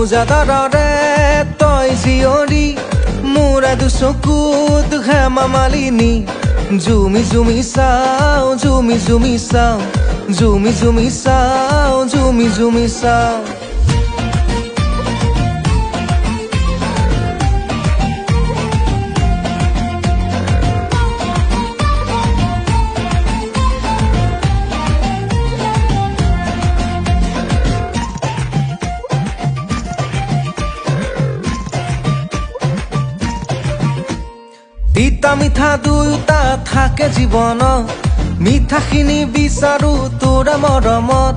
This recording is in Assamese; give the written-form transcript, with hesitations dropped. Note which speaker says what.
Speaker 1: উজাদাৰৰে তই জীয়ৰী মোৰা দুচকুত হেমা মালিনী জুমি জুমি চাওঁ জুমি জুমি চাওঁ জুমি জুমি চাওঁ জুমি জুমি চাওঁ তিতা মিঠা দুয়োটা থাকে জীৱনত মিঠাখিনি বিচাৰো তোৰ মৰমত